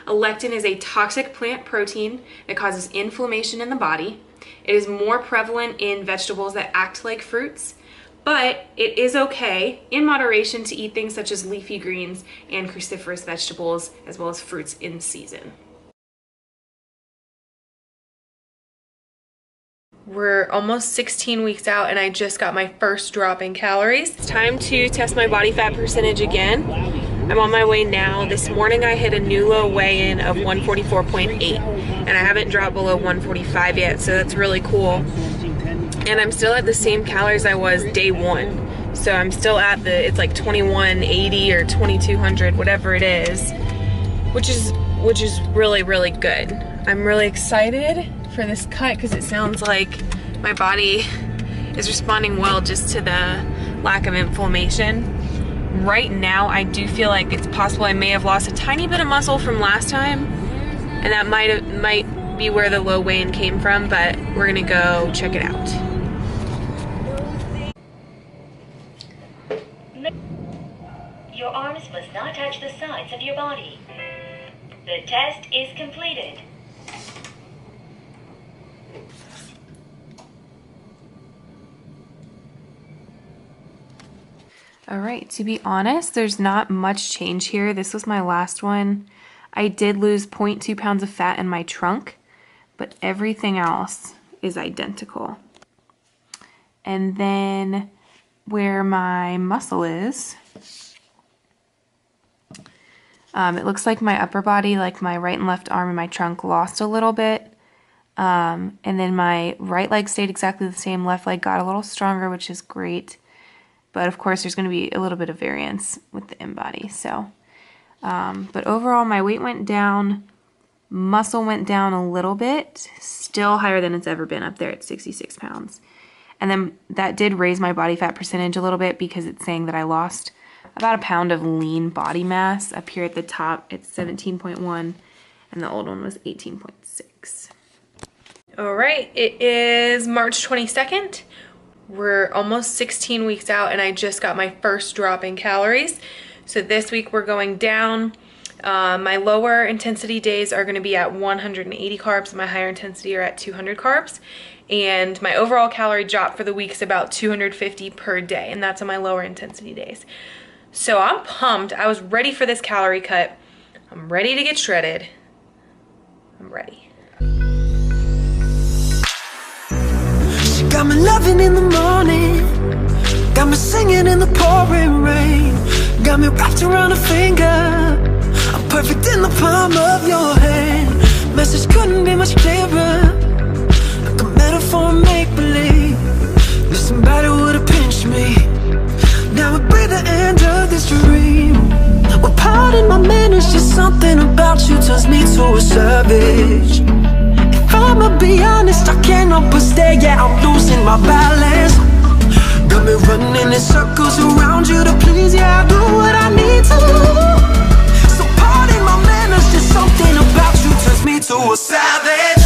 A lectin is a toxic plant protein that causes inflammation in the body. It is more prevalent in vegetables that act like fruits, but it is okay in moderation to eat things such as leafy greens and cruciferous vegetables, as well as fruits in season. We're almost 16 weeks out and I just got my first drop in calories. It's time to test my body fat percentage again. I'm on my way now. This morning I hit a new low weigh-in of 144.8 and I haven't dropped below 145 yet, so that's really cool. And I'm still at the same calories I was day one. So I'm still at it's like 2180 or 2200, whatever it is, which is really, really good. I'm really excited for this cut because it sounds like my body is responding well just to the lack of inflammation. Right now I do feel like it's possible I may have lost a tiny bit of muscle from last time, and that might be where the low weigh-in came from, but we're gonna go check it out. Your arms must not touch the sides of your body. The test is completed. All right, to be honest, there's not much change here. This was my last one. I did lose 0.2 pounds of fat in my trunk, but everything else is identical. And then where my muscle is, it looks like my upper body, like my right and left arm and my trunk, lost a little bit. And then my right leg stayed exactly the same. Left leg got a little stronger, which is great. But of course, there's going to be a little bit of variance with the in-body. So, but overall, my weight went down, muscle went down a little bit, still higher than it's ever been, up there at 66 pounds. And then that did raise my body fat percentage a little bit because it's saying that I lost about a pound of lean body mass. Up here at the top, it's 17.1, and the old one was 18.6. All right, it is March 22nd. We're almost 16 weeks out and I just got my first drop in calories. So this week we're going down. My lower intensity days are gonna be at 180 carbs. My higher intensity are at 200 carbs. And my overall calorie drop for the week is about 250 per day, and that's on my lower intensity days. So I'm pumped. I was ready for this calorie cut. I'm ready to get shredded. I'm ready. Got me loving in the morning, got me singing in the pouring rain, got me wrapped around a finger, I'm perfect in the palm of your hand. Message couldn't be much clearer, like a metaphor make-believe. If somebody would've pinched me, now we breathe the end of this dream. Well, pardon my manners, just something about you turns me to a savage. I'ma be honest, I can't help but stare, yeah, I'm losing my balance. Got me running in circles around you to please, yeah, I do what I need to. So pardon my manners, just something about you turns me to a savage.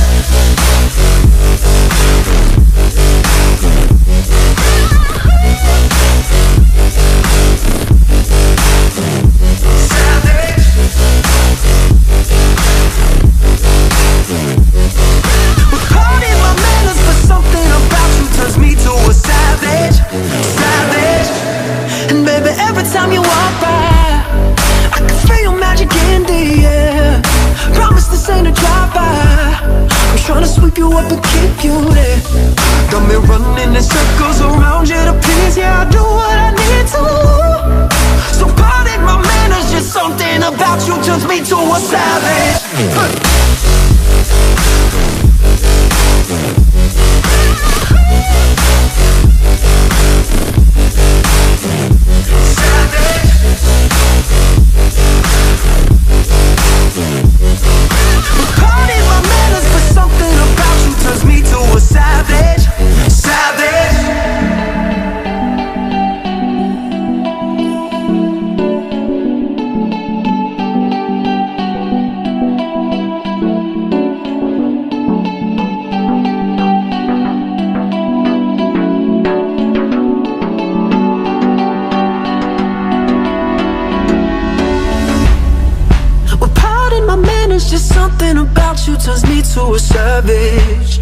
just something about you turns me to a savage.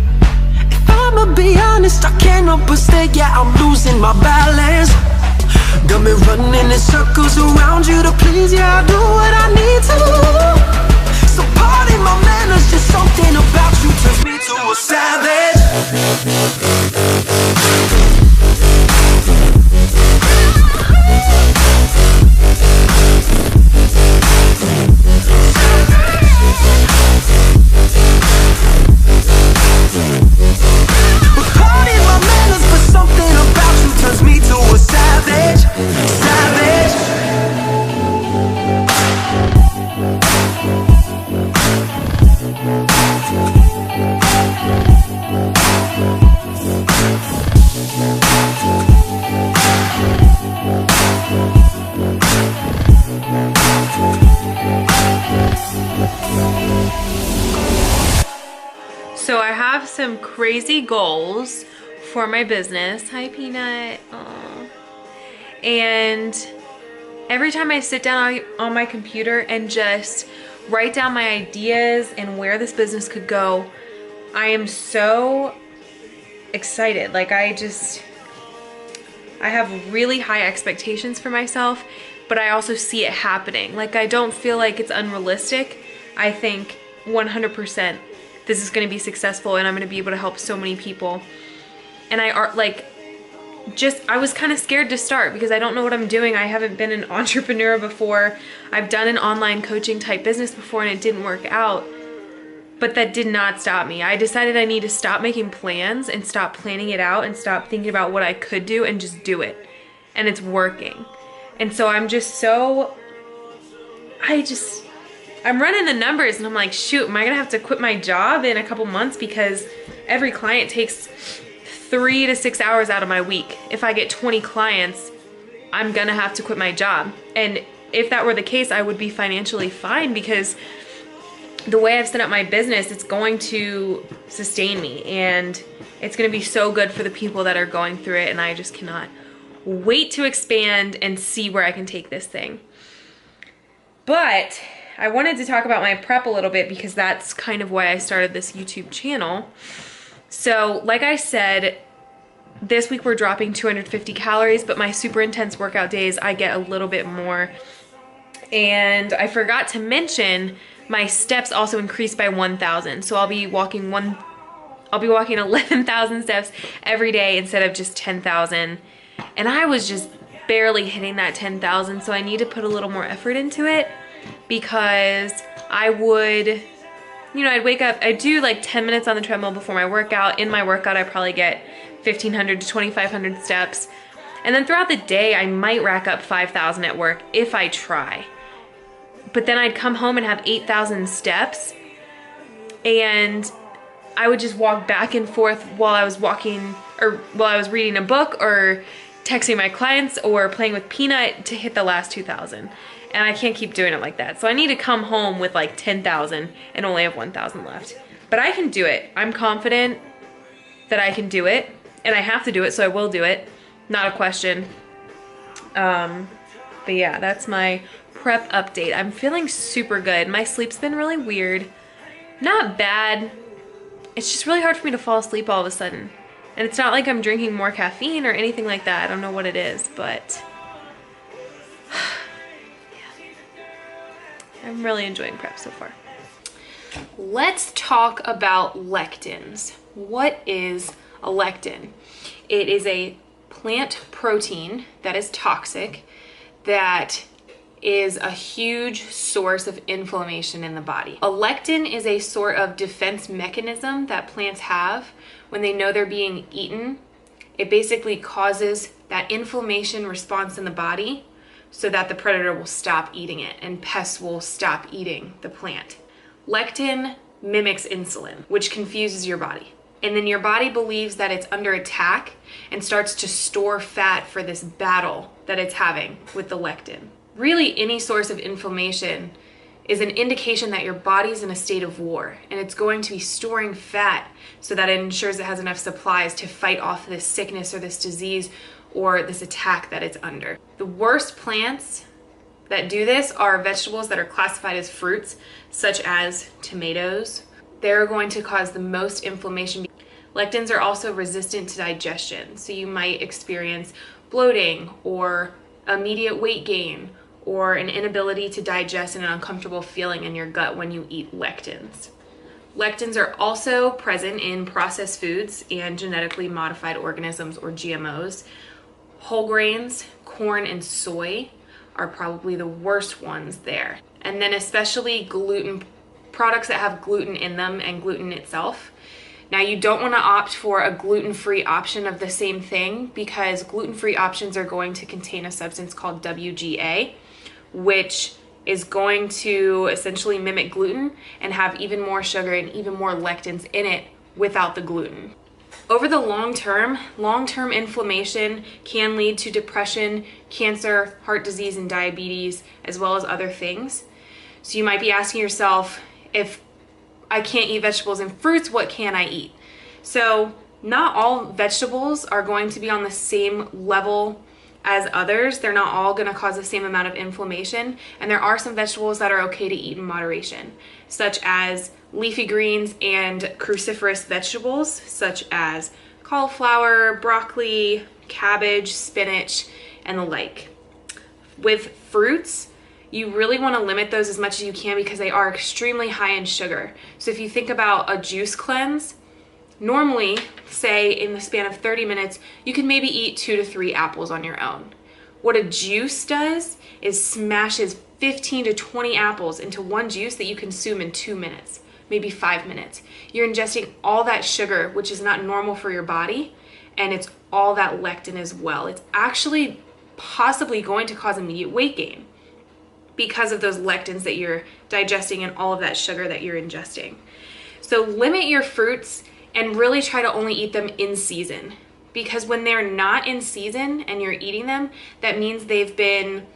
If I'ma be honest, I can't help but stay, yeah, I'm losing my balance. Got me running in circles around you to please, yeah, I do what I need to. So pardon my manners, just something about you turns me to a savage. Pardon my manners, but something about you turns me to a savage. Savage. So I have some crazy goals for my business. Hi, Peanut. Aw. And every time I sit down on my computer and just write down my ideas and where this business could go, I am so excited. Like I have really high expectations for myself, but I also see it happening. Like I don't feel like it's unrealistic. I think 100% this is going to be successful and I'm going to be able to help so many people. And I was kind of scared to start because I don't know what I'm doing. I haven't been an entrepreneur before. I've done an online coaching type business before and it didn't work out. But that did not stop me. I decided I need to stop making plans and stop planning it out and stop thinking about what I could do and just do it. And it's working. And so I'm running the numbers and I'm like, shoot, am I gonna have to quit my job in a couple months because every client takes 3 to 6 hours out of my week. If I get 20 clients, I'm gonna have to quit my job. And if that were the case, I would be financially fine because the way I've set up my business, it's going to sustain me and it's going to be so good for the people that are going through it, and I just cannot wait to expand and see where I can take this thing. But I wanted to talk about my prep a little bit because that's kind of why I started this YouTube channel. So like I said, this week we're dropping 250 calories, but my super intense workout days, I get a little bit more. And I forgot to mention my steps also increased by 1,000. So I'll be walking 11,000 steps every day instead of just 10,000. And I was just barely hitting that 10,000. So I need to put a little more effort into it because I'd wake up, I do like 10 minutes on the treadmill before my workout. In my workout, I probably get 1,500 to 2,500 steps. And then throughout the day, I might rack up 5,000 at work if I try. But then I'd come home and have 8,000 steps, and I would just walk back and forth while I was walking or while I was reading a book or texting my clients or playing with Peanut to hit the last 2,000. And I can't keep doing it like that. So I need to come home with like 10,000 and only have 1,000 left. But I can do it. I'm confident that I can do it, and I have to do it, so I will do it. Not a question. But yeah, that's my prep update. I'm feeling super good. My sleep's been really weird. Not bad. It's just really hard for me to fall asleep all of a sudden. And it's not like I'm drinking more caffeine or anything like that. I don't know what it is, but yeah. I'm really enjoying prep so far. Let's talk about lectins. What is a lectin? It is a plant protein that is toxic that is a huge source of inflammation in the body. A lectin is a sort of defense mechanism that plants have when they know they're being eaten. It basically causes that inflammation response in the body so that the predator will stop eating it and pests will stop eating the plant. Lectin mimics insulin, which confuses your body. And then your body believes that it's under attack and starts to store fat for this battle that it's having with the lectin. Really, any source of inflammation is an indication that your body's in a state of war, and it's going to be storing fat so that it ensures it has enough supplies to fight off this sickness or this disease or this attack that it's under. The worst plants that do this are vegetables that are classified as fruits, such as tomatoes. They're going to cause the most inflammation. Lectins are also resistant to digestion, so you might experience bloating or immediate weight gain or an inability to digest and an uncomfortable feeling in your gut when you eat lectins. Lectins are also present in processed foods and genetically modified organisms, or GMOs. Whole grains, corn, and soy are probably the worst ones there. And then especially gluten, products that have gluten in them and gluten itself. Now, you don't want to opt for a gluten-free option of the same thing, because gluten-free options are going to contain a substance called WGA, which is going to essentially mimic gluten and have even more sugar and even more lectins in it without the gluten. Over the long-term inflammation can lead to depression, cancer, heart disease, and diabetes, as well as other things. So you might be asking yourself, if I can't eat vegetables and fruits, what can I eat? So not all vegetables are going to be on the same level as others. They're not all going to cause the same amount of inflammation, and there are some vegetables that are okay to eat in moderation, such as leafy greens and cruciferous vegetables such as cauliflower, broccoli, cabbage, spinach, and the like. With fruits, you really want to limit those as much as you can because they are extremely high in sugar. So if you think about a juice cleanse, normally, say in the span of 30 minutes, you can maybe eat 2 to 3 apples on your own. What a juice does is smashes 15 to 20 apples into one juice that you consume in 2 minutes, maybe 5 minutes. You're ingesting all that sugar, which is not normal for your body, and it's all that lectin as well. It's actually possibly going to cause immediate weight gain because of those lectins that you're digesting and all of that sugar that you're ingesting. So limit your fruits and really try to only eat them in season, because when they're not in season and you're eating them, that means they've been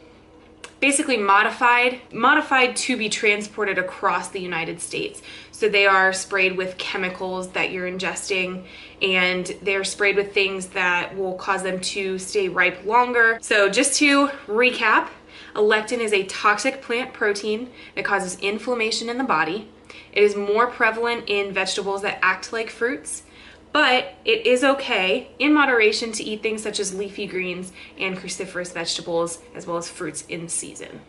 basically modified to be transported across the United States. So they are sprayed with chemicals that you're ingesting, and they're sprayed with things that will cause them to stay ripe longer. So just to recap, a lectin is a toxic plant protein that causes inflammation in the body. It is more prevalent in vegetables that act like fruits, but it is okay in moderation to eat things such as leafy greens and cruciferous vegetables, as well as fruits in season.